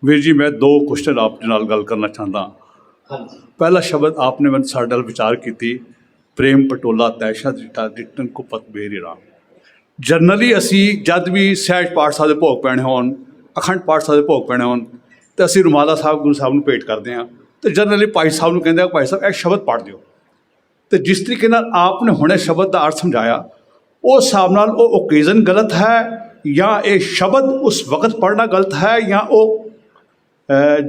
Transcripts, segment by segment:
ਵੀਰ ਜੀ मैं दो क्वेश्चन आपके नाल गल करना चाहता। पहला शब्द आपने मैं साडे नाल विचार की प्रेम पटोला तैशा दिता दिटन को पत बेरीरा। जनरली असी जब भी सहज पाठ साहब के भोग पैने होन अखंड पाठ साहब के भोग पैने होन तो असी रुमाला साहब गुरु साहब को भेंट करते हैं तो जनरली भाई साहब को कहते हैं भाई साहब यह शब्द पढ़ दिओ। तो जिस तरीके नाल आपने हुणे शब्द का अर्थ समझाया उस हिसाब नाल वो ओकेजन गलत है या ये शब्द उस वक्त पढ़ना गलत है या वो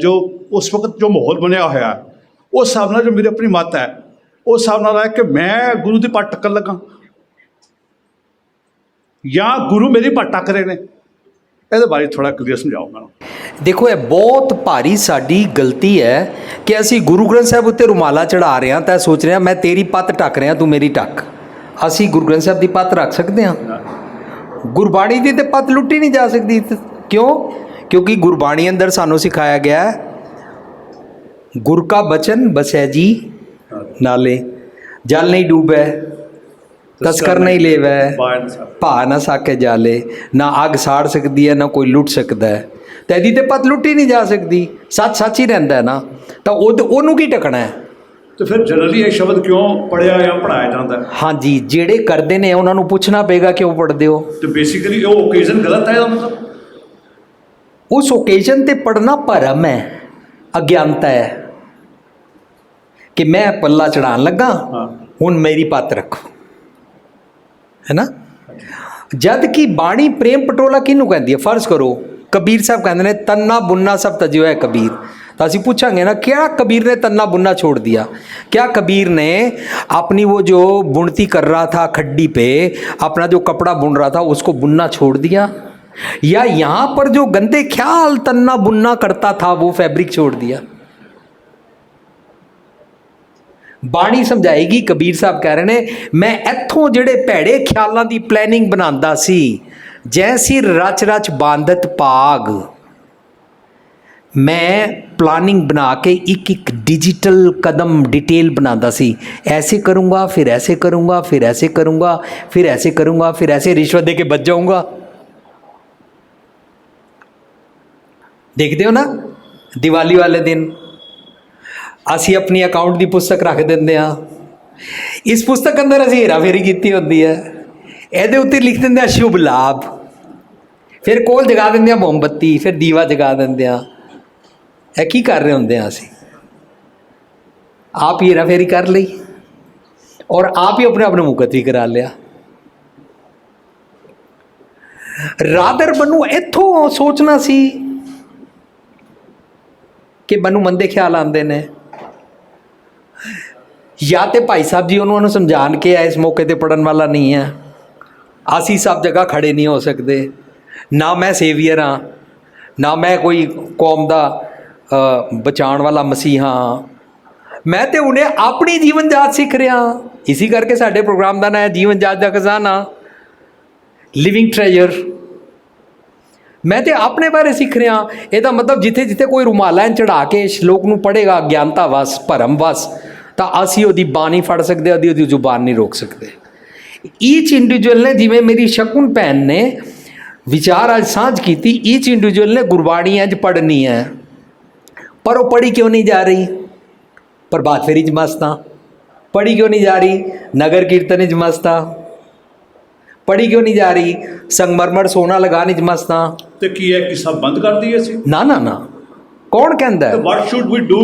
जो उस वक्त जो माहौल बनया होया उस हिसाब नाल जो मेरी अपनी मत है उस हिसाब नाल है कि मैं गुरु की पट टक्कर लगा या गुरु मेरी पट टक रहे ने। ਇਹਦੇ ਬਾਰੇ ਥੋੜਾ ਕਲੀਅਰ ਸਮਝਾਓ ਮੈਨੂੰ। देखो ये बहुत भारी साड़ी गलती है कि असी गुरु ग्रंथ साहब उत्ते रुमाला चढ़ा रहे हैं तो सोच रहे हैं मैं तेरी पत टक रहा तू मेरी टक। असी गुरु ग्रंथ साहब की पत रख सकते हैं? गुरबाणी की तो पत लुटी नहीं जा सकती। क्यों? क्योंकि गुरबाणी अंदर सानू सिखाया गया है गुर का बचन बसै जी नाले, जल नहीं डूबे तस्कर नहीं लेवै भा ना साके जाले, ना अग साड़ सकती है ना कोई लुट सकता है। तो यदि तो पत लुटी नहीं जा सकती, सच सच ही रहता है ना, तो ओनू की टकना है। तो फिर जनरली ये शब्द क्यों पढ़िया या पढ़ाया जाता है? हाँ जी, जेड़े करते हैं उन्होंने पूछना पेगा क्यों पढ़ते हो। तो बेसिकली वो ओकेजन गलत है मतलब उस ओकेजन ते पढ़ना भरम है, अज्ञानता है कि मैं पल्ला चढ़ान लगा हुण मेरी पत रखो, है ना। जद कि बाणी प्रेम पटोला किनू कहती है? फर्ज करो कबीर साहब कहते हैं तन्ना बुनना सब तजियो है कबीर, तो असी पूछांगे ना क्या कबीर ने तन्ना बुनना छोड़ दिया? क्या कबीर ने अपनी वो जो बुनती कर रहा था खड्डी पे अपना जो कपड़ा बुन रहा था उसको बुनना छोड़ दिया? या यहाँ पर जो गंदे ख्याल तन्ना बुनना करता था वो फैब्रिक छोड़ दिया? बाणी समझाएगी। कबीर साहब कह रहे ने मैं इत्थों जेड़े भैड़े ख्यालों की प्लैनिंग बनांदा सी जैसी रच रच बांधत पाग, मैं प्लानिंग बना के एक एक डिजिटल कदम डिटेल बनाता सी। ऐसे करूँगा फिर ऐसे करूँगा फिर ऐसे करूँगा फिर ऐसे करूँगा फिर ऐसे रिश्वत दे के बच जाऊँगा। देखते हो ना दिवाली वाले दिन असी अपनी अकाउंट की पुस्तक रख देंगे हाँ। इस पुस्तक अंदर असी हेरा फेरी की होती है, ये उत्ते लिख देंगे शुभ लाभ, फिर कोल जगा देंगे मोमबत्ती, फिर दीवा जगा देंगे। है की कर रहे होंगे असी? आप ही हेरा फेरी कर ली और आप ही अपने अपने मुकत भी करा लिया। रादर बनू इथों सोचना सी कि बनू मंदे ख्याल आते ने, या तो भाई साहब जी उन्होंने समझान के इस मौके पर पढ़न वाला नहीं है, असी सब जगह खड़े नहीं हो सकते, ना मैं सेवियर हाँ ना मैं कोई कौम का बचाण वाला मसीहा हाँ। मैं तो उन्हें अपनी जीवन जाच सीख रहा, इसी करके साडे प्रोग्राम का नाम है जीवन जाच का खजाना, लिविंग ट्रेजर। मैं तो अपने बारे सीख रहा। यदा मतलब जिथे जिथे कोई रुमाला चढ़ा के श्लोक नूं पढ़ेगा अज्ञानता वस भरम वस, तो असी ओदी बानी फड़ सकते, ओदी जुबान नहीं रोक सकते। ईच इंडिविजुअल ने जिमें मेरी शकुन भैन ने विचार अज साझ की, ईच इंडिविजुअल ने गुरबाणी अज पढ़नी है, पर वो पढ़ी क्यों नहीं जा रही? प्रभात फेरी च मस्त हाँ। पढ़ी क्यों नहीं जा रही? नगर कीर्तन च मस्त हाँ। पढ़ी क्यों नहीं जा रही? संगमरमर सोना लगाने च मस्त हाँ। तो की है कि सब बंद कर दिए सी? ना ना ना, कौन कहता है? What should we do?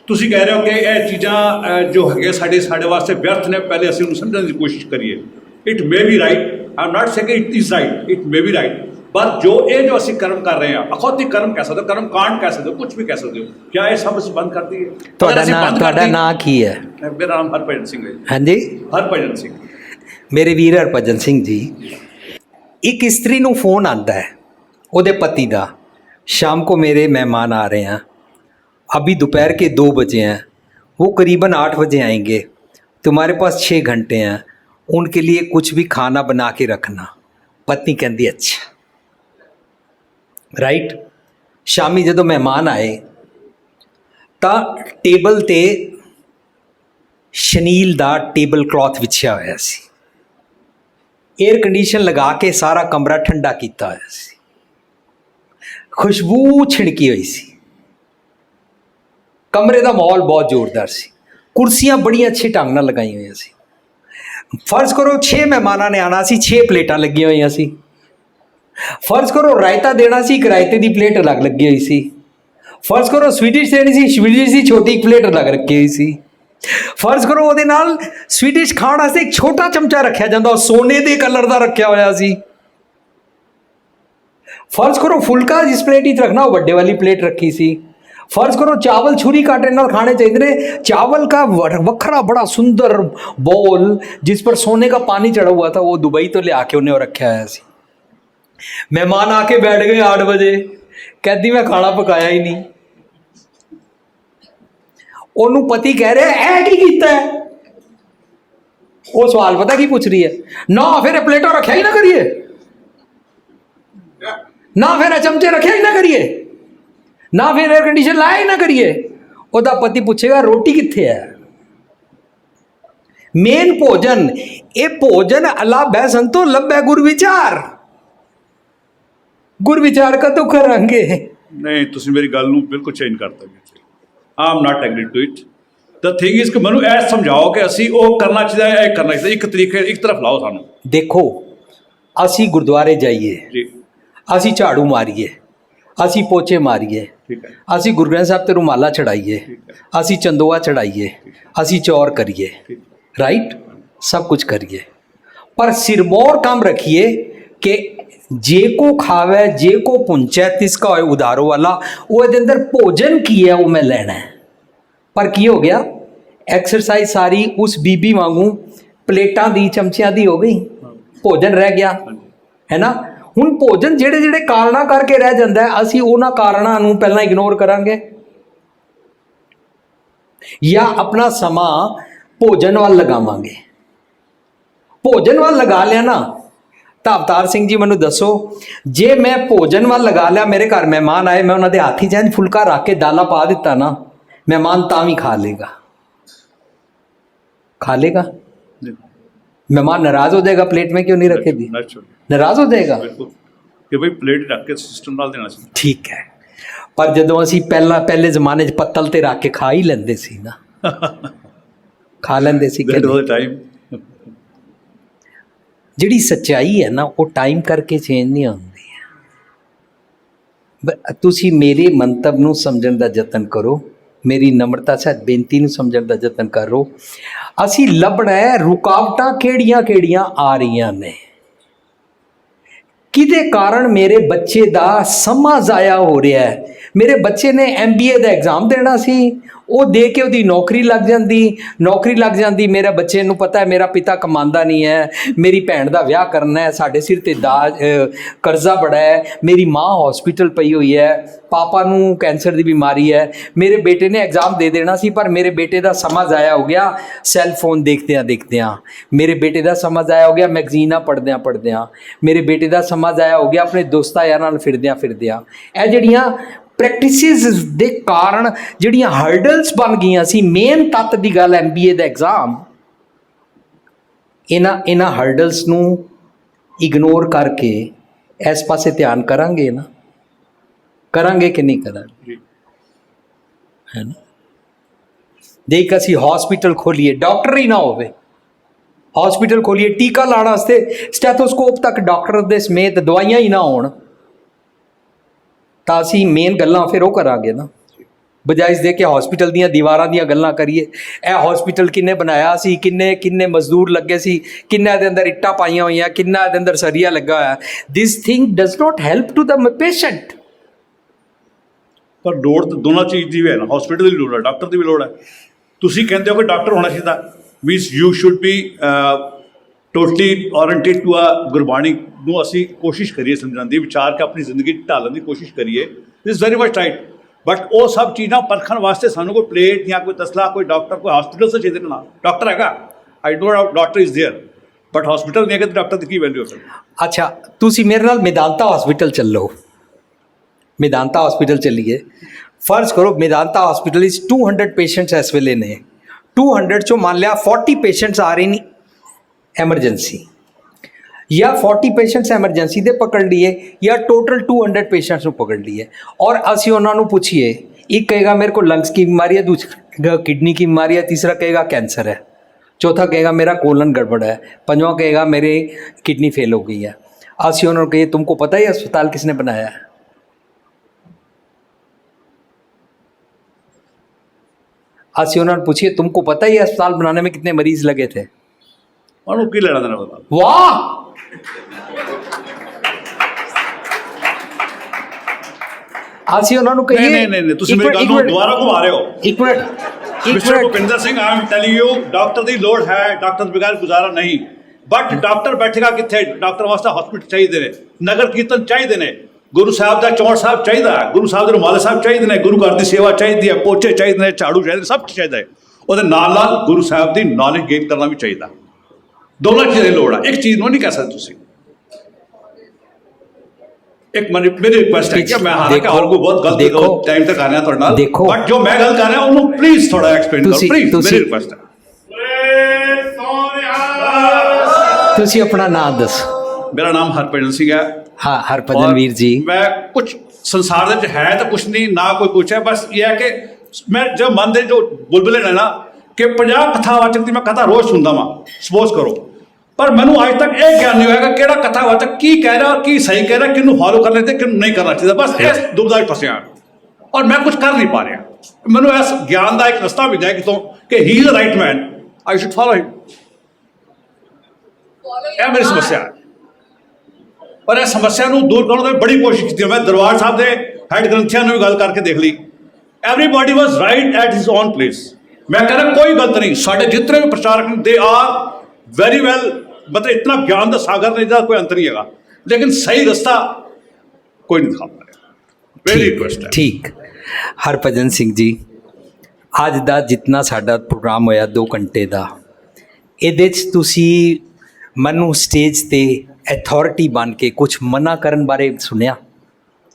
ਤੁਸੀਂ कह रहे हो कि यह चीज़ां जो है साढ़े वास्ते व्यर्थ ने, पहले असं उन्हें समझने की कोशिश करिए। It may be right, I am not saying it is right, it may be right, पर जो असं कर्म कर रहे हैं अखौती कर्म कह सकते हो, कर्म कांड कह सकते हो, कुछ भी कह सकते हो, क्या ये सब असीं बंद कर दिए? ਤੁਹਾਡਾ ਨਾਂ ਕੀ है? मेरा नाम हरभजन सिंह है। हाँ जी, हरभजन सिंह। मेरे वीर हरभजन सिंह जी, एक स्त्री नूं फोन आता है ਉਹਦੇ पति का, शाम को मेरे मेहमान आ रहे हैं, अभी दोपहर के 2 बजे हैं, वो करीबन 8 बजे आएंगे, तुम्हारे पास 6 घंटे हैं, उनके लिए कुछ भी खाना बना के रखना। पत्नी कहती अच्छा। राइट। शामी जदों मेहमान आए तो टेबल ते शनील दा टेबल क्लॉथ विछया होया सी, एयर कंडीशन लगा के सारा कमरा ठंडा किया होया सी, ਖੁਸ਼ਬੂ ਛਿੜਕੀ ਹੋਈ ਸੀ। ਕਮਰੇ ਦਾ ਮਾਹੌਲ ਬਹੁਤ ਜ਼ੋਰਦਾਰ ਸੀ। ਕੁਰਸੀਆਂ ਬੜੀ ਅੱਛੇ ਢੰਗ ਨਾਲ ਲਗਾਈਆਂ ਹੋਈਆਂ ਸੀ। ਫਰਜ਼ ਕਰੋ 6 ਮਹਿਮਾਨਾਂ ਨੇ ਆਉਣਾ ਸੀ, 6 ਪਲੇਟਾਂ ਲੱਗੀਆਂ ਹੋਈਆਂ ਸੀ। ਫਰਜ਼ ਕਰੋ ਰਾਇਤਾ ਦੇਣਾ ਸੀ, ਇੱਕ ਰਾਇਤੇ ਦੀ ਪਲੇਟ ਅਲੱਗ ਲੱਗੀ ਹੋਈ ਸੀ। ਫਰਜ਼ ਕਰੋ ਸਵੀਟਿਸ਼ ਦੇਣੀ ਸੀ, ਸਵੀਟਿਸ਼ ਦੀ ਛੋਟੀ ਇੱਕ ਪਲੇਟ ਅਲੱਗ ਰੱਖੀ ਹੋਈ ਸੀ। ਫਰਜ਼ ਕਰੋ ਉਹਦੇ ਨਾਲ ਸਵੀਟਿਸ਼ ਖਾਣ ਵਾਸਤੇ ਇੱਕ ਛੋਟਾ ਚਮਚਾ ਰੱਖਿਆ ਜਾਂਦਾ, ਉਹ ਸੋਨੇ ਦੇ ਕਲਰ ਦਾ ਰੱਖਿਆ ਹੋਇਆ ਸੀ। ਫਰਜ਼ ਕਰੋ ਫੁਲਕਾ ਜਿਸ ਪਲੇਟ ਵਿੱਚ ਰੱਖਣਾ ਉਹ ਵੱਡੇ ਵਾਲੀ ਪਲੇਟ ਰੱਖੀ ਸੀ। फर्ज करो चावल छुरी कांटे नाल खाने चाहिए ने, चावल का वखरा बड़ा सुंदर बोल जिस पर सोने का पानी चढ़ा हुआ था, वो दुबई तो ले आके उन्हें रखा है सी। मेहमान आके बैठ गए 8 बजे, कहती मैं खाना पकाया ही नहीं। ओनू पति कह रहे ऐ की कीता है? वो सवाल पता की पूछ रही है, ना फिर प्लेटों रखा ही ना करिए, ना फिर चमचे रखे ही ना करिए, ना फिर एयर कंडीशन लाया ही ना करिए। ਉਹਦਾ ਪਤੀ ਪੁੱਛੇਗਾ ਰੋਟੀ ਕਿੱਥੇ ਹੈ? ਮੇਨ ਭੋਜਨ, ਇਹ ਭੋਜਨ ਅਲੱਭ ਹੈ ਸੰਤੋ, ਲੱਭ ਹੈ ਗੁਰ ਵਿਚਾਰ। ਗੁਰ ਵਿਚਾਰ ਕਦੋਂ ਕਰਾਂਗੇ? ਨਹੀਂ, ਤੁਸੀਂ ਮੇਰੀ ਗੱਲ ਨੂੰ ਬਿਲਕੁਲ ਚੇਂਜ ਕਰਤਾ ਜੀ। I'm not agree to it. The thing is ਕਿ ਮੈਨੂੰ ਇਹ ਸਮਝਾਓ ਕਿ ਅਸੀਂ ਉਹ ਕਰਨਾ ਚਾਹੀਦਾ, ਇਹ ਕਰਨਾ ਚਾਹੀਦਾ, ਇੱਕ ਤਰੀਕੇ ਇੱਕ ਤਰਫ ਲਾਓ ਸਾਨੂੰ। ਦੇਖੋ, ਅਸੀਂ ਗੁਰਦੁਆਰੇ ਜਾਈਏ ਜੀ, ਅਸੀਂ ਝਾੜੂ ਮਾਰੀਏ, ਅਸੀਂ ਪੋਚੇ ਮਾਰੀਏ, ਅਸੀਂ ਗੁਰੂ ਗ੍ਰੰਥ ਸਾਹਿਬ ਤੇ ਰੁਮਾਲਾ ਚੜਾਈਏ, ਅਸੀਂ ਚੰਦੋਆ ਚੜਾਈਏ, ਅਸੀਂ ਚੌਰ ਕਰੀਏ, ਰਾਈਟ, ਸਭ ਕੁਝ ਕਰੀਏ, ਪਰ ਸਿਰਮੌਰ ਕੰਮ ਰੱਖੀਏ ਕਿ ਜੇ ਕੋ ਖਾਵੇ ਜੇ ਕੋ ਪੁੰਚੈ ਤਿਸਕਾ ਹੋਏ ਉਧਾਰੋ ਵਾਲਾ। ਉਹ ਇਹਦੇ ਅੰਦਰ ਭੋਜਨ ਕੀ ਹੈ ਉਹ ਮੈਂ ਲੈਣਾ ਹੈ। ਪਰ ਕੀ ਹੋ ਗਿਆ, ਐਕਸਰਸਾਈਜ਼ ਸਾਰੀ ਉਸ ਬੀਬੀ ਵਾਂਗੂ ਪਲੇਟਾਂ ਦੀ ਚਮਚਿਆਂ ਦੀ ਹੋ ਗਈ, ਭੋਜਨ ਰਹਿ ਗਿਆ, ਹੈ ਨਾ। ਹੁਣ ਭੋਜਨ ਜਿਹੜੇ ਜਿਹੜੇ ਕਾਰਨਾਂ ਕਰਕੇ ਰਹਿ ਜਾਂਦਾ ਹੈ, ਅਸੀਂ ਉਹਨਾਂ ਕਾਰਨਾਂ ਨੂੰ ਪਹਿਲਾਂ ਇਗਨੋਰ ਕਰਾਂਗੇ ਜਾਂ ਆਪਣਾ ਸਮਾਂ ਭੋਜਨ ਵੱਲ ਲਗਾਵਾਂਗੇ। ਭੋਜਨ ਵੱਲ ਲਗਾ ਲਿਆ ਨਾ ਤਾਂ ਅਵਤਾਰ ਸਿੰਘ ਜੀ ਮੈਨੂੰ ਦੱਸੋ, ਜੇ ਮੈਂ ਭੋਜਨ ਵੱਲ ਲਗਾ ਲਿਆ, ਮੇਰੇ ਘਰ ਮਹਿਮਾਨ ਆਏ, ਮੈਂ ਉਹਨਾਂ ਦੇ ਹੱਥ 'ਚ ਫੁਲਕਾ ਰੱਖ ਕੇ ਦਾਲਾਂ ਪਾ ਦਿੱਤਾ ਨਾ, ਮਹਿਮਾਨ ਤਾਂ ਵੀ ਖਾ ਲੇਗਾ, खा लेगा। मेहमान नाराज हो जाएगा, प्लेट में क्यों नहीं रखे दी, नाराज हो जाएगा कि भाई प्लेट रख के सिस्टम नाल देना चाहिए। ठीक है, पर जदों असीं पहले जमाने च पत्तल ते रख के खा ही लेंदे सी ना, खा लेंदे सी। जिहड़ी सच्चाई है ना वो टाइम करके चेंज नहीं होंदी है। तुसीं मेरे मंतव नूं समझण दा यतन करो, मेरी नम्रता सहित बेनती नूं समझण दा यतन करो। असीं लभना है रुकावटां किहड़ियां किहड़ियां आ रहीआं ने, किहदे कारण मेरे बच्चे दा समा ज़ाया हो रहा है। मेरे बच्चे ने MBA दा एग्जाम देना सी, वो दे के उसकी नौकरी लग जाती। मेरे बच्चे नूं पता है मेरा पिता कमांदा नहीं है, मेरी भैन दा विआह करना है, साडे सिर ते दाज कर्जा बड़ा है, मेरी माँ हॉस्पिटल पई हुई है, पापा नूं कैंसर की बीमारी है। मेरे बेटे ने एग्जाम दे देना सी, पर मेरे बेटे दा समा ज़ाया हो गया सैल फोन देखदियां। मेरे बेटे दा समा ज़ाया हो गया मैगजीनां पढ़दियां। मेरे बेटे दा समा ज़ाया हो गया अपने दोस्तां यारां नाल फिरदियां। ਇਹ ਜਿਹੜੀਆਂ ਪ੍ਰੈਕਟਿਸਿਸ ਦੇ ਕਾਰਨ ਜਿਹੜੀਆਂ ਹਰਡਲਸ ਬਣ ਗਈਆਂ ਸੀ। ਮੇਨ ਤੱਤ ਦੀ ਗੱਲ MBA ਦਾ ਐਗਜ਼ਾਮ, ਇਹਨਾਂ ਹਰਡਲਸ ਨੂੰ ਇਗਨੋਰ ਕਰਕੇ ਇਸ ਪਾਸੇ ਧਿਆਨ ਕਰਾਂਗੇ ਨਾ, ਕਰਾਂਗੇ ਕਿ ਨਹੀਂ ਕਰਾਂਗੇ, ਹੈ ਨਾ। ਦੇਖ ਅਸੀਂ ਹਸਪੀਟਲ ਖੋਲੀਏ, ਡਾਕਟਰ ਹੀ ਨਾ ਹੋਵੇ, ਹਸਪੀਟਲ ਖੋਲੀਏ, ਟੀਕਾ ਲਾਉਣ ਵਾਸਤੇ ਸਟੈਥੋਸਕੋਪ ਤੱਕ ਡਾਕਟਰ ਦੇ ਸਮੇਤ ਦਵਾਈਆਂ ਹੀ ਨਾ ਹੋਣ, ਤਾਂ ਅਸੀਂ ਮੇਨ ਗੱਲਾਂ ਫਿਰ ਉਹ ਕਰਾਂਗੇ ਨਾ, ਬਜਾਏ ਇਸ ਦੇ ਕਿ ਹਸਪੀਟਲ ਦੀਆਂ ਦੀਵਾਰਾਂ ਦੀਆਂ ਗੱਲਾਂ ਕਰੀਏ। ਇਹ ਹਸਪੀਟਲ ਕਿੰਨੇ ਬਣਾਇਆ ਸੀ, ਕਿੰਨੇ ਮਜ਼ਦੂਰ ਲੱਗੇ ਸੀ, ਕਿੰਨਾ ਦੇ ਅੰਦਰ ਇੱਟਾਂ ਪਾਈਆਂ ਹੋਈਆਂ, ਕਿੰਨਾ ਦੇ ਅੰਦਰ ਸਰੀਆ ਲੱਗਾ ਹੋਇਆ। This thing does not help to the patient. ਪਰ ਲੋੜ ਤਾਂ ਦੋਨਾਂ ਚੀਜ਼ ਦੀ ਵੀ ਹੈ ਨਾ, ਹਸਪੀਟਲ ਦੀ ਲੋੜ ਹੈ, ਡਾਕਟਰ ਦੀ ਵੀ ਲੋੜ ਹੈ। ਤੁਸੀਂ ਕਹਿੰਦੇ ਹੋ ਕਿ ਡਾਕਟਰ ਹੋਣਾ ਚਾਹੀਦਾ, means you should be totally oriented to Gurbani ਨੂੰ ਅਸੀਂ ਕੋਸ਼ਿਸ਼ ਕਰੀਏ ਸਮਝਣ ਦੀ, ਵਿਚਾਰ ਕੇ ਆਪਣੀ ਜ਼ਿੰਦਗੀ ਢਾਲਣ ਦੀ ਕੋਸ਼ਿਸ਼ ਕਰੀਏ। ਦਿਸ ਵੈਰੀ ਮਚ ਰਾਈਟ, ਬਟ ਉਹ ਸਭ ਚੀਜ਼ਾਂ ਪਰਖਣ ਵਾਸਤੇ ਸਾਨੂੰ ਕੋਈ ਪਲੇਟ ਜਾਂ ਕੋਈ ਤਸਲਾ, ਕੋਈ ਡਾਕਟਰ, ਕੋਈ ਹਸਪੀਟਲ ਸੇ ਚਾਹੀਦੇ ਨਾ। ਡਾਕਟਰ ਹੈਗਾ, I don't doctor is there, but hospital ਨਹੀਂ ਹੈਗਾ ਤਾਂ ਡਾਕਟਰ ਦੀ ਕੀ ਵੈਲਿਊ ਹੈ? ਅੱਛਾ, ਤੁਸੀਂ ਮੇਰੇ ਨਾਲ ਮੇਦਾਂਤਾ ਹਸਪੀਟਲ ਚੱਲੋ, ਮੇਦਾਂਤਾ ਹਸਪੀਟਲ ਚੱਲੀਏ। ਫਰਜ਼ ਕਰੋ ਮੇਦਾਂਤਾ ਹਸਪੀਟਲ ਵਿੱਚ 200 ਪੇਸ਼ੈਂਟਸ ਇਸ ਵੇਲੇ ਨੇ, 200 ਚੋਂ ਮੰਨ ਲਿਆ 40 ਪੇਸ਼ੈਂਟਸ ਆ ਰਹੇ ਨੇ ਐਮਰਜੈਂਸੀ, या 40 पेशेंट्स ਐਮਰਜੈਂਸੀ ਦੇ ਪਕੜ ਲਈਏ ਜਾਂ ਟੋਟਲ 200 ਪੇਸ਼ੈਂਟਸ ਨੂੰ ਪਕੜ ਲਈਏ ਔਰ ਅਸੀਂ ਉਹਨਾਂ ਨੂੰ ਪੁੱਛੀਏ, ਇੱਕ ਕਹੇਗਾ ਮੇਰੇ को लंग्स की बीमारी है, दूसरा किडनी की बीमारी है, तीसरा कहेगा कैंसर है, चौथा कहेगा मेरा कोलन गड़बड़ है, पंजवां कहेगा मेरी किडनी फेल हो गई है। ਅਸੀਂ ਉਹਨਾਂ ਨੂੰ ਕਹੀਏ तुमको पता है अस्पताल किसने बनाया है? ਅਸੀਂ ਉਹਨਾਂ ਨੂੰ ਪੁੱਛੀਏ तुमको पता है अस्पताल बनाने में कितने मरीज लगे थे? ਉਹਨੂੰ ਕੀ ਲੈਣਾ ਦੇਣਾ ਉਹਦਾ? वाह, ਅਸੀਂ ਉਹਨਾਂ ਨੂੰ ਕਹੀਏ ਨਹੀਂ ਤੁਸੀਂ ਮੇਰੀ ਗੱਲ ਨੂੰ ਦੁਬਾਰਾ ਘੁਮਾ ਰਹੇ ਹੋ। ਇੱਕ minute mister Bhupinder Singh, I am telling you, doctor ਦੀ ਲੋੜ ਹੈ, ਡਾਕਟਰ ਬਗੈਰ ਗੁਜ਼ਾਰਾ ਨਹੀਂ। ਬਟ ਡਾਕਟਰ ਬੈਠੇਗਾ ਕਿੱਥੇ? ਡਾਕਟਰ ਵਾਸਤੇ ਹਸਪੀਟਲ ਚਾਹੀਦੇ ਨੇ, ਨਗਰ ਕੀਰਤਨ ਚਾਹੀਦੇ ਨੇ, ਗੁਰੂ ਸਾਹਿਬ ਦਾ ਚੌਂਟ ਸਾਹਿਬ ਚਾਹੀਦਾ ਹੈ, ਗੁਰੂ ਸਾਹਿਬ ਦੇ ਰੁਮਾਲੇ ਸਾਹਿਬ ਚਾਹੀਦੇ ਨੇ, ਗੁਰੂ ਘਰ ਦੀ ਸੇਵਾ ਚਾਹੀਦੀ ਹੈ, ਪੋਚੇ ਚਾਹੀਦੇ ਨੇ, ਝਾੜੂ ਚਾਹੀਦੇ, ਸਭ ਕੁਛ ਚਾਹੀਦਾ ਹੈ। ਉਹਦੇ ਨਾਲ ਨਾਲ ਗੁਰੂ ਸਾਹਿਬ ਦੀ ਨੌਲੇਜ ਗੇਨ ਕਰਨਾ ਵੀ ਚਾਹੀਦਾ। ਦੋਨਾਂ ਚੀਜ਼ਾਂ ਦੀ ਲੋੜ ਹੈ, ਇੱਕ ਚੀਜ਼ ਨੂੰ ਨਹੀਂ ਕਹਿ ਸਕਦੇ ਤੁਸੀਂ। ਇੱਕ ਮੇਰੀ ਰਿਕੁਐਸਟ ਹੈ ਕਿ ਮੈਂ ਹਾਲਾਂਕਿ ਹੋਰ ਕੋਈ ਬਹੁਤ ਗਲਤ ਟਾਈਮ ਤੱਕ ਆ ਰਿਹਾ ਤੁਹਾਡੇ ਨਾਲ, ਬਟ ਜੋ ਮੈਂ ਗੱਲ ਕਰ ਰਿਹਾ ਉਹਨੂੰ ਪਲੀਜ਼ ਥੋੜਾ ਐਕਸਪਲੇਨ ਕਰੋ, ਪਲੀਜ਼, ਮੇਰੀ ਰਿਕੁਐਸਟ ਹੈ। ਤੁਸੀਂ ਆਪਣਾ ਨਾਮ ਦੱਸੋ। ਮੇਰਾ ਨਾਮ ਹਰਭਜਨ ਸਿੰਘ ਹੈ। ਹਾਂ, ਹਰਭਜਨ ਵੀਰ ਜੀ। ਮੈਂ ਕੁਛ ਸੰਸਾਰ ਦੇ ਵਿੱਚ ਹੈ ਤਾਂ ਕੁਛ ਨਹੀਂ, ਨਾ ਕੋਈ ਕੁਛ ਹੈ, ਬਸ ਇਹ ਹੈ ਕਿ ਮੈਂ ਜੋ ਮਨ ਦੇ ਜੋ ਬੁਲਬੁਲੇ ਨੇ ਨਾ ਕਿ 50 ਕਥਾਵਾਚਕ ਦੀ ਮੈਂ ਕਥਾ ਰੋਜ਼ ਸੁਣਦਾ ਵਾਂ, ਸਪੋਜ਼ ਕਰੋ, ਪਰ ਮੈਨੂੰ ਅੱਜ ਤੱਕ ਇਹ ਗਿਆਨ ਨਹੀਂ ਹੋਇਆ ਕਿ ਕਿਹੜਾ ਕਥਾਵਾਚਕ ਕੀ ਕਹਿ ਰਿਹਾ ਔਰ ਕੀ ਸਹੀ ਕਹਿ ਰਿਹਾ, ਕਿਹਨੂੰ ਫੋਲੋ ਕਰਨਾ ਚਾਹੀਦਾ, ਕਿਹਨੂੰ ਨਹੀਂ ਕਰਨਾ ਚਾਹੀਦਾ। ਬਸ ਇਸ ਦੁਬਿਧਾ ਵਿੱਚ ਫਸਿਆ ਔਰ ਮੈਂ ਕੁਝ ਕਰ ਨਹੀਂ ਪਾ ਰਿਹਾ। ਮੈਨੂੰ ਇਸ ਗਿਆਨ ਦਾ ਇੱਕ ਰਸਤਾ ਮਿਲਿਆ ਕਿਤੋਂ ਕਿ he is the right man, I should follow him. ਇਹ ਮੇਰੀ ਸਮੱਸਿਆ ਹੈ ਔਰ ਇਸ ਸਮੱਸਿਆ ਨੂੰ ਦੂਰ ਕਰਨ ਦੀ ਬੜੀ ਕੋਸ਼ਿਸ਼ ਕੀਤੀ। ਮੈਂ ਦਰਬਾਰ ਸਾਹਿਬ ਦੇ ਹੈਡ ਗ੍ਰੰਥੀਆਂ ਨੂੰ ਵੀ ਗੱਲ ਕਰਕੇ ਦੇਖ ਲਈ, everybody was right at his own place. ਮੈਂ ਕਹਿ ਰਿਹਾ ਕੋਈ ਗਲਤ ਨਹੀਂ, ਸਾਡੇ ਜਿਤਨੇ ਵੀ ਪ੍ਰਚਾਰਕ ਨੇ ਦੇ ਆਰ ਵੈਰੀ ਵੈਲ, मतलब इतना ज्ञान का सागर नहीं, कोई अंतर नहीं है, लेकिन सही रास्ता कोई नहीं दिखा पा रहा। वेरी रिक्वेस्ट है। ठीक, हरभजन सिंह जी, ਅੱਜ ਦਾ ਜਿੰਨਾ ਸਾਡਾ ਪ੍ਰੋਗਰਾਮ ਹੋਇਆ 2 ਘੰਟੇ ਦਾ, ਇਹਦੇ 'ਚ ਤੁਸੀਂ ਮੈਨੂੰ ਸਟੇਜ ਤੇ ਅਥਾਰਟੀ ਬਣ ਕੇ ਕੁਝ ਮਨਾ ਕਰਨ ਬਾਰੇ ਸੁਣਿਆ?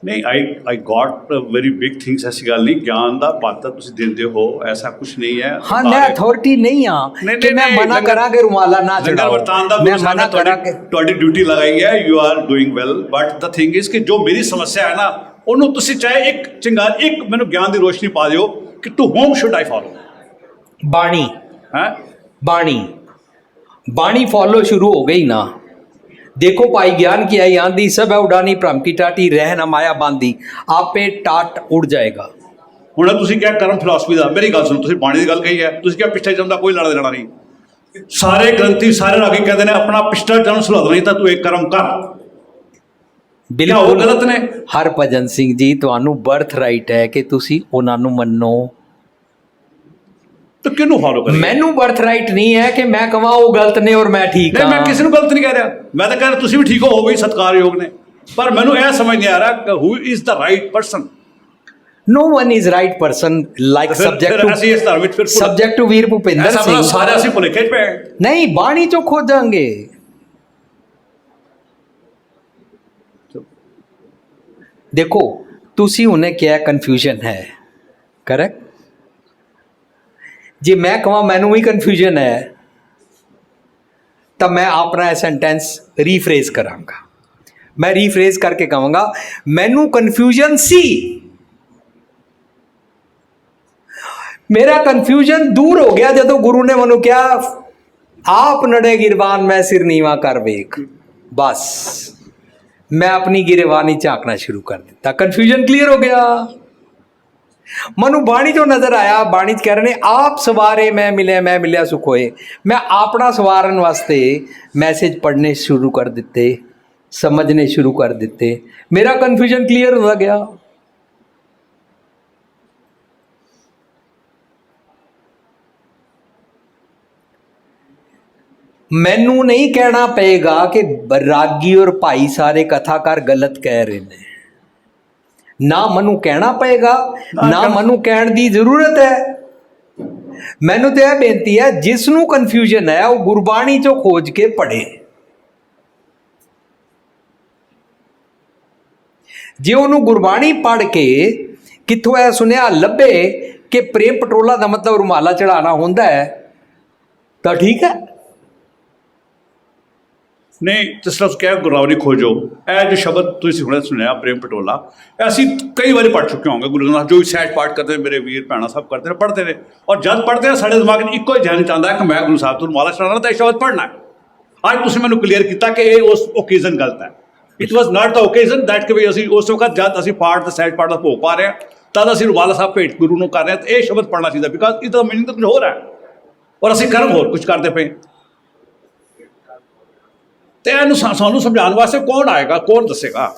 ਨਹੀਂ, ਆਈ ਗॉट ਵੈਰੀ ਬਿਗ ਥਿੰਗਸ। ਐਸੀ ਗੱਲ ਨਹੀਂ, ਗਿਆਨ ਦਾ ਪਾਤਰ ਤੁਸੀਂ ਦਿੰਦੇ ਹੋ, ਐਸਾ ਕੁਝ ਨਹੀਂ ਹੈ। ਹਾਂ, ਮੈਂ ਅਥਾਰਟੀ ਨਹੀਂ ਆ ਕਿ ਮੈਂ ਮਨਾ ਕਰਾਂ ਕਿ ਰੁਮਾਲਾ ਨਾ ਚੜਾਓ, ਮੈਂ ਮਨਾ ਕਰਾਂ ਕਿ ਤੁਹਾਡੀ ਡਿਊਟੀ ਲਗਾਈ ਹੈ, you are doing well, but the thing is ਕਿ ਜੋ ਮੇਰੀ ਸਮੱਸਿਆ ਹੈ ਨਾ, ਉਹਨੂੰ ਤੁਸੀਂ ਚਾਹੇ ਇੱਕ ਚਿੰਗਾਰ, ਇੱਕ ਮੈਨੂੰ ਗਿਆਨ ਦੀ ਰੋਸ਼ਨੀ ਪਾ ਦਿਓ ਕਿ to whom should I follow. ਬਾਣੀ ਹੈ, ਬਾਣੀ ਫੋਲੋ ਸ਼ੁਰੂ ਹੋ ਗਈ ਨਾ। देखो पाई ज्ञान की आई आंधी, सब है उड़ानी भ्रम की टाटी, रह न माया बांधी, आपे टाट उड़ जाएगा। ਹੁਣ ਤੁਸੀਂ ਕਿਹਾ ਕਰਮ ਫਿਲਾਸਫੀ ਦਾ, ਮੇਰੀ ਗੱਲ ਸੁਣੋ, ਤੁਸੀਂ ਬਾਣੀ ਦੀ ਗੱਲ ਕਹੀ ਹੈ, ਤੁਸੀਂ ਕਿਹਾ ਪਿਛਲੇ ਜਨਮ ਦਾ ਕੋਈ ਲੈਣਾ ਦੇਣਾ ਨਹੀਂ। ਸਾਰੇ ਗ੍ਰੰਥੀ, ਸਾਰੇ ਰਾਗੀ ਕਹਿੰਦੇ ਨੇ ਆਪਣਾ ਪਿਛਲਾ ਜਨਮ ਸੁਧਾਰ ਨਹੀਂ ਤਾਂ ਤੂੰ ਇੱਕ ਕਰਮ ਕਰ। ਬਿਲਕੁਲ ਗਲਤ ਨੇ। ਹਰਭਜਨ ਸਿੰਘ ਜੀ, ਤੁਹਾਨੂੰ ਬਰਥ ਰਾਈਟ ਹੈ ਕਿ ਤੁਸੀਂ ਉਹਨਾਂ ਨੂੰ ਮੰਨੋ, तो किनू फॉलो करें? मैनू बर्थ राइट नहीं है कि मैं कਹਾਂ वो गलत ने और मैं ठीक नहीं, मैं किसी को गलत नहीं कह रहा, मैं तो कह रहा तुसी भी ठीक हो भी सत्कारयोग ने, पर मैनू यह समझ नहीं आ रहा who is the right person. No one is right person like subject to वीर भूपिंदर सिंह। सारे ਅਸੀਂ ਭੁਲੇਖੇ ਪਏ नहीं, ਬਾਣੀ ਚੋਂ ਖੋਜਾਂਗੇ। देखो, ਤੁਸੀਂ ਉਹਨੇ ਕਿਹਾ ਕਨਫਿਊਜ਼ਨ ਹੈ, ਕਰੈਕਟ? ਜੇ ਮੈਂ ਕਹਾਂ ਮੈਨੂੰ ਵੀ ਕਨਫਿਊਜ਼ਨ ਹੈ ਤਾਂ ਮੈਂ ਆਪਣਾ ਇਹ ਸੈਂਟੈਂਸ ਰੀਫਰੇਜ਼ ਕਰਾਂਗਾ। ਮੈਂ ਰੀਫਰੇਜ਼ ਕਰਕੇ ਕਹਾਂਗਾ ਮੈਨੂੰ ਕਨਫਿਊਜ਼ਨ ਸੀ, ਮੇਰਾ ਕਨਫਿਊਜ਼ਨ ਦੂਰ ਹੋ ਗਿਆ ਜਦੋਂ ਗੁਰੂ ਨੇ ਮੈਨੂੰ ਕਿਹਾ ਆਪ ਨੜੇ ਗਿਰਵਾਨ ਮੈਂ ਸਿਰ ਨੀਵਾ ਕਰ ਵੇਖ। ਬਸ ਮੈਂ ਆਪਣੀ ਗਿਰਵਾਨੀ ਝਾਕਣਾ ਸ਼ੁਰੂ ਕਰ ਦਿੱਤਾ, ਕਨਫਿਊਜ਼ਨ ਕਲੀਅਰ ਹੋ ਗਿਆ। मनु बाणी जो नजर आया, बाणी कह रहे ने आप सवारे मैं मिलिया सुख होए। मैं अपना सवारन वास्ते मैसेज पढ़ने शुरू कर दिते, समझने शुरू कर दिते, मेरा कन्फ्यूजन क्लियर हो गया। मैनू नहीं कहना पेगा कि रागी और भाई सारे कथाकार गलत कह रहे हैं, ना मनु कहना पेगा, ना मनु कहने की जरूरत है। मैनू तो यह बेनती है जिसनू कन्फ्यूजन है वो गुरबाणी चो खोज के पढ़े। जे उन्होंने गुरबाणी पढ़ के कितों यह सुनिया लभे कि प्रेम पटोला का मतलब रुमाला चढ़ाना होंदा है तो ठीक है, ਨਹੀਂ ਜਿਸ ਤਰ੍ਹਾਂ ਕਹਿ ਗੁਰਬਾਣੀ ਖੋਜੋ, ਇਹ ਜੋ ਸ਼ਬਦ ਤੁਸੀਂ ਹੁਣੇ ਸੁਣਿਆ ਪ੍ਰੇਮ ਪਟੋਲਾ, ਇਹ ਅਸੀਂ ਕਈ ਵਾਰੀ ਪੜ੍ਹ ਚੁੱਕੇ ਹੋਵਾਂਗੇ। ਗੁਰੂ ਗ੍ਰੰਥ ਜੋ ਵੀ ਸਹਿਜ ਪਾਠ ਕਰਦੇ ਮੇਰੇ ਵੀਰ ਭੈਣਾਂ ਸਭ ਕਰਦੇ ਨੇ, ਪੜ੍ਹਦੇ ਨੇ, ਔਰ ਜਦ ਪੜ੍ਹਦੇ ਨੇ ਸਾਡੇ ਦਿਮਾਗ 'ਚ ਇੱਕੋ ਹੀ ਧਿਆਨ ਚਾਹੁੰਦਾ ਹੈ ਕਿ ਮੈਂ ਗੁਰੂ ਸਾਹਿਬ ਤੋਂ ਮਾਲਾ ਚੜਾਉਣਾ ਤਾਂ ਇਹ ਸ਼ਬਦ ਪੜ੍ਹਨਾ ਹੈ। ਅੱਜ ਤੁਸੀਂ ਮੈਨੂੰ ਕਲੀਅਰ ਕੀਤਾ ਕਿ ਇਹ ਉਸ ਓਕੇਜ਼ਨ ਗਲਤ ਹੈ। It was not the occasion that ਕਿ ਵੀ ਅਸੀਂ ਉਸ ਵਕਤ ਜਦ ਅਸੀਂ ਪਾਠ ਤੇ ਸਹਿਜ ਪਾਠ ਦਾ ਭੋਗ ਪਾ ਰਹੇ ਹਾਂ ਤਦ ਅਸੀਂ ਰੁਮਾਲਾ ਸਾਹਿਬ ਭੇਟ ਗੁਰੂ ਨੂੰ ਕਰ ਰਹੇ ਹਾਂ, ਤਾਂ ਇਹ ਸ਼ਬਦ ਪੜ੍ਹਨਾ ਚਾਹੀਦਾ, ਬਿਕਾਜ਼ ਇਹਦਾ ਮੀਨਿੰਗ ਤਾਂ ਕੁਝ ਹੋਰ ਹੈ ਔਰ ਅਸੀਂ ਕਰਮ ਹੋਰ ਕੁਝ ਕਰਦੇ ਪਏ। ਤੇ ਇਹਨੂੰ ਸਾਨੂੰ ਸਮਝਾਉਣ ਵਾਸਤੇ ਕੌਣ ਆਏਗਾ, ਕੌਣ ਦੱਸੇਗਾ?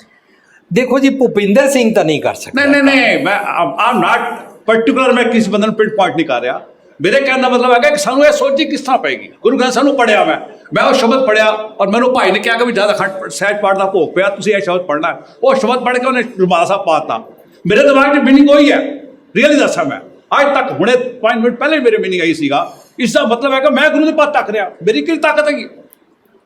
ਦੇਖੋ ਜੀ, ਭੁਪਿੰਦਰ ਸਿੰਘ ਤਾਂ ਨਹੀਂ ਕਰ ਸਕਦਾ। ਨਹੀਂ ਮੈਂ ਆਮ ਨਾਟ ਪਰਟੀਕੁਲਰ, ਮੈਂ ਕਿਸੇ ਬੰਦੇ ਨੂੰ ਪਿੰਡ ਪੁਆਇੰਟ ਨਹੀਂ ਕਰ ਰਿਹਾ। ਮੇਰੇ ਕਹਿਣ ਦਾ ਮਤਲਬ ਹੈਗਾ ਕਿ ਸਾਨੂੰ ਇਹ ਸੋਚੀ ਕਿਸ ਤਰ੍ਹਾਂ ਪਏਗੀ। ਗੁਰੂ ਗ੍ਰੰਥ ਸਾਨੂੰ ਪੜ੍ਹਿਆ, ਮੈਂ ਉਹ ਸ਼ਬਦ ਪੜ੍ਹਿਆ ਔਰ ਮੈਨੂੰ ਭਾਈ ਨੇ ਕਿਹਾ ਕਿ ਵੀ ਜ਼ਿਆਦਾ ਅਖੰਡ ਸਹਿਜ ਪਾਠ ਦਾ ਭੋਗ ਪਿਆ, ਤੁਸੀਂ ਇਹ ਸ਼ਬਦ ਪੜ੍ਹਨਾ ਹੈ। ਉਹ ਸ਼ਬਦ ਪੜ੍ਹ ਕੇ ਉਹਨੇ ਰੁਮਾਲਾ ਸਾਹਿਬ ਪਾਤਾ। ਮੇਰੇ ਦਿਮਾਗ 'ਚ ਮੀਨਿੰਗ ਉਹੀ ਹੈ, ਰੀਅਲੀ ਦੱਸਾਂ ਮੈਂ ਅੱਜ ਤੱਕ ਹੁਣੇ 5 ਮਿੰਟ ਪਹਿਲੇ ਮੇਰੇ ਮੀਨਿੰਗ ਆਈ ਸੀਗਾ। ਇਸ ਦਾ ਮਤਲਬ ਹੈ ਕਿ ਮੈਂ ਗੁਰੂ ਦੇ ਪਾਸ ਤੱਕ ਰਿਹਾ। ਮੇਰੀ ਕੀ ਤਾਕਤ ਹੈਗੀ?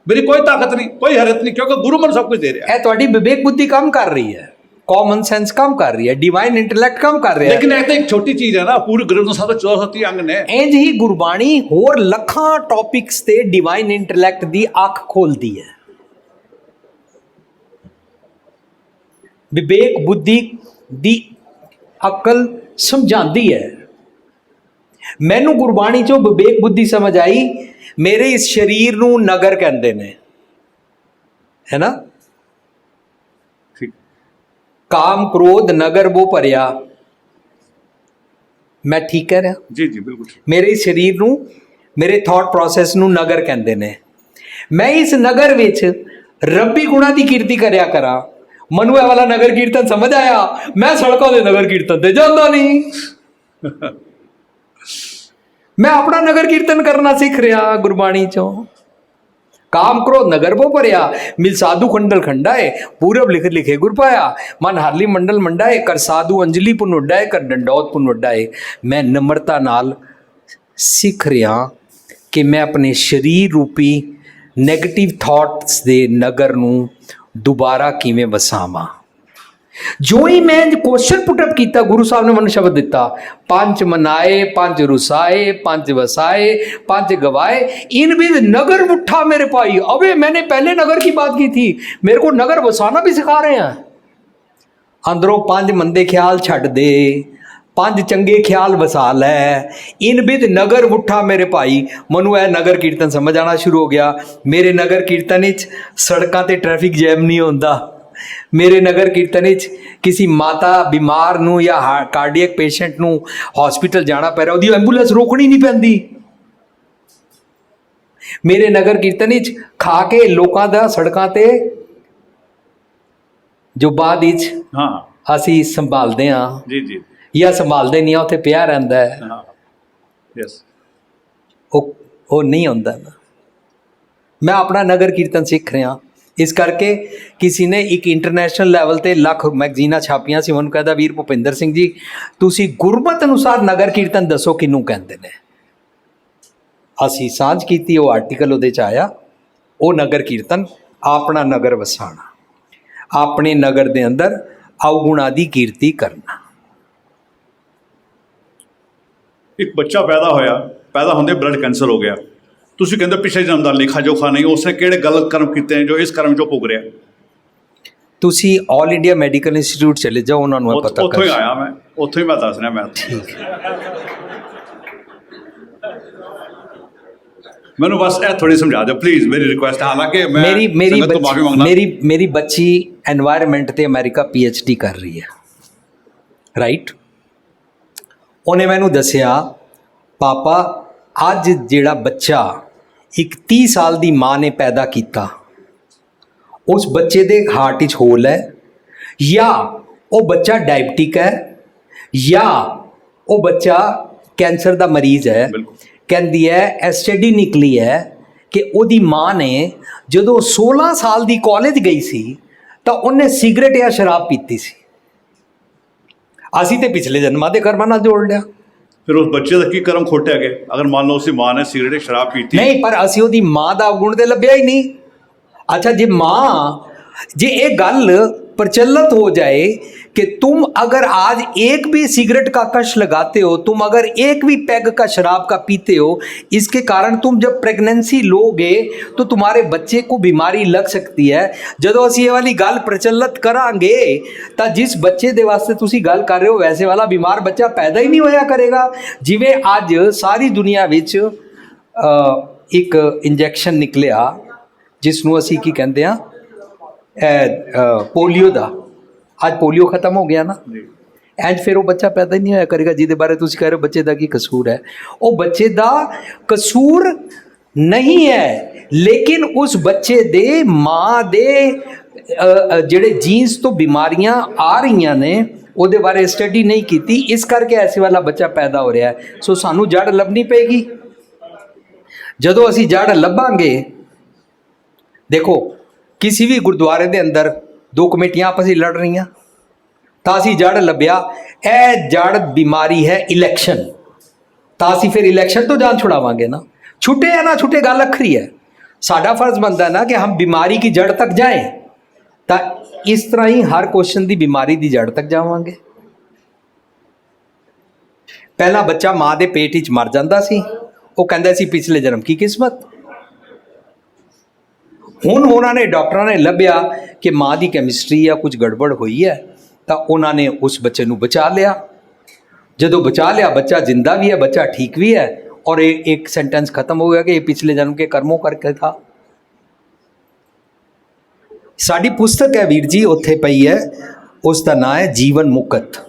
ਮੇਰੀ ਕੋਈ ਤਾਕਤ ਨਹੀਂ, ਕੋਈ ਹਰਤ ਨਹੀਂ, ਕਿਉਂਕਿ ਗੁਰੂ ਮੈਨੂੰ ਸਭ ਕੁਝ ਦੇ ਰਿਹਾ। ਇਹ ਤੁਹਾਡੀ ਵਿਵੇਕ ਬੁੱਧੀ ਕੰਮ ਕਰ ਰਹੀ ਹੈ, ਕਾਮਨ ਸੈਂਸ ਕੰਮ ਕਰ ਰਹੀ ਹੈ, ਡਿਵਾਈਨ ਇੰਟੈਲੈਕਟ ਕੰਮ ਕਰ ਰਿਹਾ ਹੈ। ਲੇਕਿਨ ਇਹ ਤਾਂ ਇੱਕ ਛੋਟੀ ਚੀਜ਼ ਹੈ ਨਾ, ਪੂਰੇ ਗ੍ਰੰਥ ਸਾਹਿਬ ਦੇ 64 ਅੰਗ ਨੇ। ਇੰਜ ਹੀ ਗੁਰਬਾਣੀ ਹੋਰ ਲੱਖਾਂ ਟੌਪਿਕਸ ਤੇ ਡਿਵਾਈਨ ਇੰਟੈਲੈਕਟ ਦੀ ਅੱਖ ਖੋਲਦੀ ਹੈ। ਵਿਵੇਕ ਬੁੱਧੀ ਦੀ ਅਕਲ ਸਮਝਾਉਂਦੀ ਹੈ। ਮੈਨੂੰ ਗੁਰਬਾਣੀ ਚੋਂ ਵਿਵੇਕ ਬੁੱਧੀ ਸਮਝ ਆਈ। ਮੇਰੇ ਇਸ ਸਰੀਰ ਨੂੰ ਨਗਰ ਕਹਿੰਦੇ ਨੇ, ਹੈ ਨਾ? ਕਾਮ ਕ੍ਰੋਧ ਨਗਰ ਬੋ ਭਰਿਆ। ਮੈਂ ਠੀਕ ਕਹਿ ਰਿਹਾ? ਜੀ ਜੀ ਬਿਲਕੁਲ। ਮੇਰੇ ਸਰੀਰ ਨੂੰ, ਮੇਰੇ ਥਾਟ ਪ੍ਰੋਸੈਸ ਨੂੰ ਨਗਰ ਕਹਿੰਦੇ ਨੇ। ਮੈਂ ਇਸ ਨਗਰ ਵਿੱਚ ਰੱਬੀ ਗੁਣਾਂ ਦੀ ਕੀਰਤੀ ਕਰਿਆ ਕਰਾਂ। ਮੈਨੂੰ ਇਹ ਵਾਲਾ ਨਗਰ ਕੀਰਤਨ ਸਮਝ ਆਇਆ। ਮੈਂ ਸੜਕਾਂ ਦੇ ਨਗਰ ਕੀਰਤਨ ਤੇ ਜਾਂਦਾ ਨਹੀਂ। ਮੈਂ ਆਪਣਾ ਨਗਰ ਕੀਰਤਨ ਕਰਨਾ ਸਿੱਖ ਰਿਹਾ ਗੁਰਬਾਣੀ ਚੋਂ। ਕਾਮ ਕ੍ਰੋਧ ਨਗਰ ਬੋ ਭਰਿਆ, ਮਿਲ ਸਾਧੂ ਖੰਡਲ ਖੰਡਾਏ, ਪੂਰਬ ਲਿਖ ਲਿਖੇ ਗੁਰ ਪਾਇਆ, ਮਨ ਹਾਰਲੀ ਮੰਡਲ ਮੰਡਾਏ, ਕਰ ਸਾਧੂ ਅੰਜਲੀ ਪੁਨ ਉੱਡਾਏ, ਕਰ ਡੰਡੌਤ ਪੁਨ ਉੱਡਾਏ। ਮੈਂ ਨਮਰਤਾ ਨਾਲ ਸਿੱਖ ਰਿਹਾ ਕਿ ਮੈਂ ਆਪਣੇ ਸਰੀਰ ਰੂਪੀ ਨੈਗੇਟਿਵ ਥਾਟਸ ਦੇ ਨਗਰ ਨੂੰ ਦੁਬਾਰਾ ਕਿਵੇਂ ਵਸਾਵਾਂ। ਜੋ ਹੀ ਮੈਂ ਕੁਐਸਚਨ ਪੁੱਟ ਅਪ ਕੀਤਾ, ਗੁਰੂ ਸਾਹਿਬ ਨੇ ਮੈਨੂੰ ਸ਼ਬਦ ਦਿੱਤਾ, ਪੰਜ ਮਨਾਏ, ਪੰਜ रुसाए, पंच वसाए, पंच गवाए, इन भी नगर उठा मेरे भाई। अबे मैंने पहले नगर की बात की थी, मेरे को नगर बसाना भी सिखा रहे हैं। अंदरों पंज मंदे ख्याल छड़ दे, पंज चंगे ख्याल वसा लै, इन बिद नगर उठा मेरे भाई। मनु यह नगर कीर्तन समझ आना शुरू हो गया। मेरे नगर कीर्तन सड़कों ते ट्रैफिक जैम नहीं होता। मेरे नगर कीर्तन किसी माता बीमार नूं या कार्डियक पेशेंट नूं हॉस्पिटल जाना पै रहा, उसकी एंबूलेंस रोकनी नहीं पैंदी। मेरे नगर कीर्तन खा के लोगों का सड़कों ते जो बाद हाँ असी संभालते हाँ जी जी या संभालते नहीं, उत्थे पिया रहिंदा है। हाँ यस, वो नहीं होंदा ना। मैं अपना नगर कीर्तन सीख रहा। ਇਸ ਕਰਕੇ ਕਿਸੇ ਨੇ ਇੱਕ ਇੰਟਰਨੈਸ਼ਨਲ ਲੈਵਲ ਤੇ ਲੱਖ ਮੈਗਜ਼ੀਨਾਂ ਛਾਪੀਆਂ ਸੀ। ਮੈਨੂੰ ਕਹਿੰਦਾ, ਵੀਰ ਭੁਪਿੰਦਰ ਸਿੰਘ ਜੀ, ਤੁਸੀਂ ਗੁਰਮਤਿ ਅਨੁਸਾਰ ਨਗਰ ਕੀਰਤਨ ਦੱਸੋ ਕਿਹਨੂੰ ਕਹਿੰਦੇ ਨੇ। ਅਸੀਂ ਸਾਂਝ ਕੀਤੀ, ਉਹ ਆਰਟੀਕਲ ਉਹਦੇ 'ਚ ਆਇਆ। ਉਹ ਨਗਰ ਕੀਰਤਨ ਆਪਣਾ ਨਗਰ ਵਸਾਣਾ, ਆਪਣੇ ਨਗਰ ਦੇ ਅੰਦਰ ਅਵਗੁਣਾਂ ਦੀ ਕੀਰਤੀ ਕਰਨਾ। ਇੱਕ ਬੱਚਾ ਪੈਦਾ ਹੋਇਆ, ਪੈਦਾ ਹੁੰਦੇ ਬਲੱਡ ਕੈਂਸਰ ਹੋ ਗਿਆ। ਤੁਸੀਂ ਕਹਿੰਦੇ ਪਿਛਲੇ ਜਨਮ ਦਾ ਲੇਖਾ ਜੋਖਾ ਨਹੀਂ, ਉਸਨੇ ਕਿਹੜੇ ਗਲਤ ਕਰਮ ਕੀਤੇ ਨੇ ਜੋ ਇਸ ਕਰਮ ਚੋਂ ਭੋਗ ਰਿਹਾ। ਤੁਸੀਂ ਆਲ ਇੰਡੀਆ ਮੈਡੀਕਲ ਇੰਸਟੀਚਿਊਟ ਚਲੇ ਜਾਓ, ਉਹਨਾਂ ਨੂੰ ਪਤਾ। ਉੱਥੋਂ ਹੀ ਆਇਆ ਮੈਂ, ਉੱਥੋਂ ਹੀ ਮੈਂ ਦੱਸ ਰਿਹਾ। ਮੈਂ ਠੀਕ, ਮੈਨੂੰ ਬਸ ਇਹ ਥੋੜੀ ਸਮਝਾ ਦਿਓ ਪਲੀਜ਼, ਮੇਰੀ ਰਿਕੁਐਸਟ ਹੈ। ਹਾਲਾਂਕਿ ਮੈਂ ਸੰਗਤ ਤੋਂ ਮਾਫੀ ਮੰਗਦਾ। ਮੇਰੀ ਬੱਚੀ এনवायरमेंट ਤੇ ਅਮਰੀਕਾ PhD ਕਰ ਰਹੀ ਹੈ, ਰਾਈਟ। ਉਹਨੇ ਮੈਨੂੰ ਦੱਸਿਆ, ਪਾਪਾ ਅੱਜ ਜਿਹੜਾ ਬੱਚਾ ਇੱਕ 30 ਸਾਲ ਦੀ ਮਾਂ ਨੇ ਪੈਦਾ ਕੀਤਾ, ਉਸ ਬੱਚੇ ਦੇ ਹਾਰਟ 'ਚ ਹੋਲ ਹੈ, ਜਾਂ ਉਹ ਬੱਚਾ ਡਾਇਬਟਿਕ ਹੈ, ਜਾਂ ਉਹ ਬੱਚਾ ਕੈਂਸਰ ਦਾ ਮਰੀਜ਼ ਹੈ। ਕਹਿੰਦੀ ਹੈ ਇਹ ਸਟੱਡੀ ਨਿਕਲੀ ਹੈ ਕਿ ਉਹਦੀ ਮਾਂ ਨੇ ਜਦੋਂ 16 ਸਾਲ ਦੀ ਕਾਲਜ ਗਈ ਸੀ ਤਾਂ ਉਹਨੇ ਸਿਗਰਟ ਜਾਂ ਸ਼ਰਾਬ ਪੀਤੀ ਸੀ। ਅਸੀਂ ਤੇ ਪਿਛਲੇ ਜਨਮਾਂ ਦੇ ਕਰਮਾਂ ਨਾਲ ਜੋੜ ਲਿਆ। ਫਿਰ ਉਸ ਬੱਚੇ ਦਾ ਕੀ ਕਰਮ ਖੋਟਿਆ ਗਿਆ? ਅਗਰ ਮੰਨ ਲਓ ਉਸਦੀ ਮਾਂ ਨੇ ਸਿਗਰਟ ਸ਼ਰਾਬ ਪੀਤੀ, ਨਹੀਂ, ਪਰ ਅਸੀਂ ਉਹਦੀ ਮਾਂ ਦਾ ਅਵਗੁਣ ਤੇ ਲੱਭਿਆ ਹੀ ਨਹੀਂ। ਅੱਛਾ, ਜੇ ਇਹ ਗੱਲ ਪ੍ਰਚਲਿਤ ਹੋ ਜਾਏ कि तुम अगर आज एक भी सिगरेट का कश लगाते हो, तुम अगर एक भी पैग का शराब का पीते हो, इसके कारण तुम जब प्रेगनेंसी लोगे तो तुम्हारे बच्चे को बीमारी लग सकती है। ਜਦੋਂ ਅਸੀਂ ਇਹ ਵਾਲੀ ਗੱਲ ਪ੍ਰਚਲਿਤ ਕਰਾਂਗੇ ਤਾਂ ਜਿਸ ਬੱਚੇ ਦੇ ਵਾਸਤੇ ਤੁਸੀਂ ਗੱਲ ਕਰ ਰਹੇ ਹੋ ਵੈਸੇ ਵਾਲਾ ਬਿਮਾਰ ਬੱਚਾ ਪੈਦਾ ਹੀ ਨਹੀਂ ਹੋਇਆ ਕਰੇਗਾ। ਜਿਵੇਂ ਅੱਜ ਸਾਰੀ ਦੁਨੀਆ ਵਿੱਚ ਇੱਕ ਇੰਜੈਕਸ਼ਨ ਨਿਕਲਿਆ ਜਿਸ ਨੂੰ ਅਸੀਂ ਕੀ ਕਹਿੰਦੇ ਆ ਪੋਲੀਓ ਦਾ। ਅੱਜ ਪੋਲੀਓ ਖਤਮ ਹੋ ਗਿਆ ਨਾ, ਐਂਡ ਫਿਰ ਉਹ ਬੱਚਾ ਪੈਦਾ ਹੀ ਨਹੀਂ ਹੋਇਆ ਕਰੇਗਾ ਜਿਹਦੇ ਬਾਰੇ ਤੁਸੀਂ ਕਹਿ ਰਹੇ ਹੋ ਬੱਚੇ ਦਾ ਕੀ ਕਸੂਰ ਹੈ। ਉਹ ਬੱਚੇ ਦਾ ਕਸੂਰ ਨਹੀਂ ਹੈ, ਲੇਕਿਨ ਉਸ ਬੱਚੇ ਦੇ ਮਾਂ ਦੇ ਜਿਹੜੇ ਜੀਨਸ ਤੋਂ ਬਿਮਾਰੀਆਂ ਆ ਰਹੀਆਂ ਨੇ ਉਹਦੇ ਬਾਰੇ ਸਟੱਡੀ ਨਹੀਂ ਕੀਤੀ, ਇਸ ਕਰਕੇ ਐਸੇ ਵਾਲਾ ਬੱਚਾ ਪੈਦਾ ਹੋ ਰਿਹਾ ਹੈ। ਸੋ ਸਾਨੂੰ ਜੜ ਲੱਭਣੀ ਪਏਗੀ। ਜਦੋਂ ਅਸੀਂ ਜੜ ਲੱਭਾਂਗੇ, ਦੇਖੋ ਕਿਸੇ ਵੀ ਗੁਰਦੁਆਰੇ ਦੇ ਅੰਦਰ ਦੋ ਕਮੇਟੀਆਂ ਆਪਸ ਵਿੱਚ ਲੜ ਰਹੀਆਂ ਤਾਂ ਅਸੀਂ ਜੜ ਲੱਭਿਆ, ਇਹ ਜੜ ਬਿਮਾਰੀ ਹੈ ਇਲੈਕਸ਼ਨ, ਤਾਂ ਅਸੀਂ ਫਿਰ ਇਲੈਕਸ਼ਨ ਤੋਂ ਜਾਨ ਛੁਡਾਵਾਂਗੇ ਨਾ। ਛੁੱਟੇ या ना छुटे गल अखरी है। साडा फर्ज बनता है ना कि हम बीमारी की जड़ तक जाएं, तो इस तरह ही हर क्वेश्चन की बीमारी की जड़ तक जावांगे। पहला बच्चा माँ के पेट विच मर जाता सी, वो कहंदा सी पिछले जन्म की किस्मत। हुण उन्होंने डॉक्टरों ने लभ्या कि माँ की कैमिस्ट्री या कुछ गड़बड़ हुई है, तो उन्होंने उस बच्चे को बचा लिया। जदों बचा लिया, बच्चा जिंदा भी है, बच्चा ठीक भी है, और एक सेंटेंस खत्म हो गया कि ये पिछले जन्म के कर्मों करके था। साडी पुस्तक है वीर जी उत्थे पई है, उसका नाम है जीवन मुकत।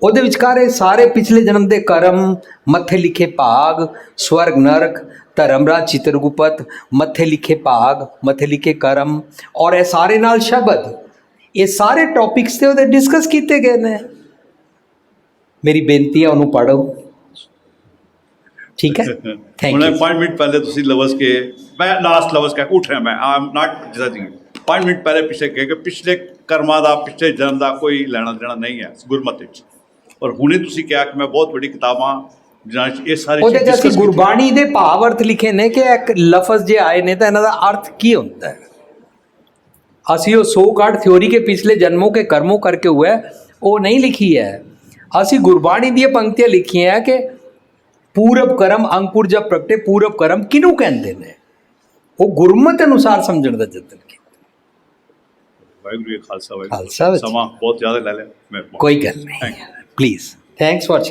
ਉਹਦੇ ਵਿਚਕਾਰ ਸਾਰੇ ਪਿਛਲੇ ਜਨਮ ਦੇ ਕਰਮ, ਮੱਥੇ ਲਿਖੇ ਭਾਗ, ਸਵਰਗ ਨਰਕ, ਧਰਮਰਾਜ ਚਿਤਰਗੁਪਤ, ਮੱਥੇ ਲਿਖੇ ਭਾਗ, ਮੱਥੇ ਲਿਖੇ ਕਰਮ, ਔਰ ਇਹ ਸਾਰੇ ਨਾਲ ਸ਼ਬਦ, ਇਹ ਸਾਰੇ ਟੌਪਿਕਸ ਤੇ ਉਹਦੇ ਡਿਸਕਸ ਕੀਤੇ ਗਏ ਨੇ। ਮੇਰੀ ਬੇਨਤੀ ਹੈ ਉਹਨੂੰ ਪੜ੍ਹੋ, ठीक है। Thank you. 5 मिनट पहले तुसी लवस के, मैं लास्ट लवस कह उठ रहा, मैं I am not judging. 5 minute पहले पिछले कह कि पिछले कर्मां दा, पिछले जन्म दा कोई लेना देना नहीं है गुरमत विच। और हुणे तुसी कहा कि मैं बहुत बड़ी किताबां जिन्हां च ये सारी ਉਹਦੇ 'ਚ ਅਸੀਂ ਗੁਰਬਾਣੀ ਦੇ ਭਾਵ ਅਰਥ ਲਿਖੇ ਨੇ ਕਿ ਇੱਕ ਲਫ਼ਜ਼ ਜੇ ਆਏ ਨੇ ਤਾਂ ਇਹਨਾਂ ਦਾ ਅਰਥ ਕੀ ਹੁੰਦਾ ਹੈ। ਅਸੀਂ ਉਹ 100 ਕਾਰਡ ਥਿਉਰੀ ਕੇ ਪਿਛਲੇ ਜਨਮੋਂ ਕੇ ਕਰਮੋਂ ਕਰਕੇ हुआ ਉਹ ਨਹੀਂ ਲਿਖੀ ਹੈ। ਅਸੀਂ ਗੁਰਬਾਣੀ ਦੀਆਂ ਪੰਕਤੀਆਂ ਲਿਖੀਆਂ ਹੈ ਕਿ पूरब कर्म अंकुर जब प्रगटे, पूरब कर्म किनू कहते हैं, वो गुरमत अनुसार समझण दा जतन की। वाहिगुरू जी खालसा, खालसा समा बहुत ज़्यादा ले लिया, कोई गल नहीं, प्लीज़ थैंक्स फॉर